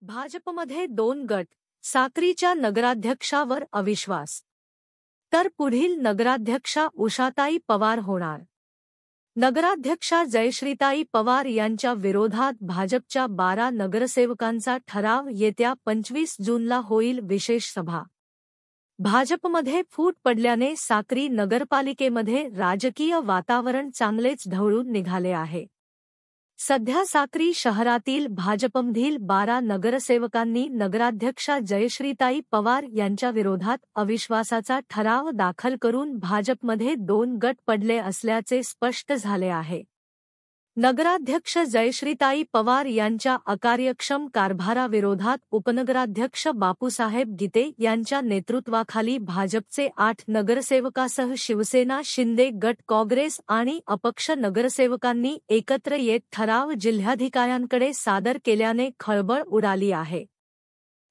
भाजपमध्ये दोन गट, साक्रीच्या नगराध्यक्षावर अविश्वास. तर पुढील नगराध्यक्षा उषाताई पवार होणार. नगराध्यक्षा जयश्रीताई पवार यांच्या विरोधात भाजपच्या 12 नगरसेवकांचा ठराव येत्या 25 जूनला होईल विशेष सभा. भाजपमध्ये फूट पडल्याने साक्री नगरपालिकेमध्ये राजकीय वातावरण चांगलेच ढवळून निघाले आहे. सध्या साक्री शहरातील भाजपमधील 12 नगरसेवकांनी नगराध्यक्षा जयश्रीताई पवार यांच्या विरोधात अविश्वासाचा ठराव दाखल करून भाजपमध्ये दोन गट पडले असल्याचे स्पष्ट झाले आहे. नगराध्यक्ष जयश्रीताई पवार यांच्या अकार्यक्षम कारभाराविरोधात उपनगराध्यक्ष बापूसाहेब गीते यांच्या नेतृत्वाखाली भाजपचे 8 नगरसेवकासह शिवसेना, शिंदे गट, काँग्रेस आणि अपक्ष नगरसेवकांनी एकत्र येत ठराव जिल्हाधिकाऱ्यांकडे सादर केल्याने खळबळ उडाली आहे.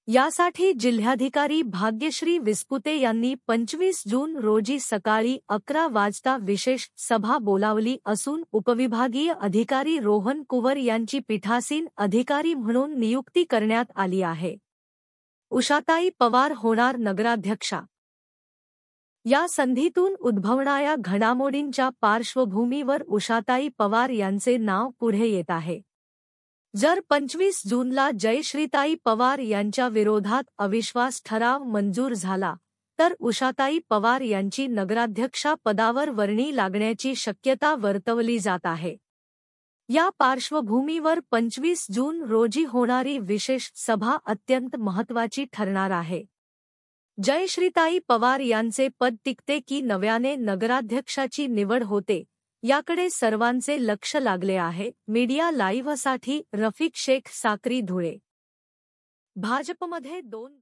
यासाठी जिल्हाधिकारी भाग्यश्री विस्पुते यांनी 25 जून रोजी सकाळी 11 वाजता विशेष सभा बोलावली असून उपविभागीय अधिकारी रोहन कुवर यांची पीठासीन अधिकारी म्हणून नियुक्ती करण्यात आली आहे. उषाताई पवार होणार नगराध्यक्षा. या संधीतून उद्भवणाऱ्या घडामोडींच्या पार्श्वभूमीवर उषाताई पवार यांचे नाव पुढे येत आहे. जर 25 जूनला जयश्रीताई पवार यांच्या विरोधात अविश्वास ठराव मंजूर झाला तर उषाताई पवार यांची नगराध्यक्षा पदावर वर्णी लागण्याची शक्यता वर्तवली जात आहे. या पार्श्वभूमीवर 25 जून रोजी होणारी विशेष सभा अत्यंत महत्त्वाची ठरणार आहे. जयश्रीताई पवार यांचे पद टिकते की नव्याने नगराध्यक्षाची निवड होते याकडे सर्वांचे लक्ष लागले आहे. मीडिया लाईव्हसाठी रफिक शेख, साक्री, धुळे. भाजपमध्ये दोन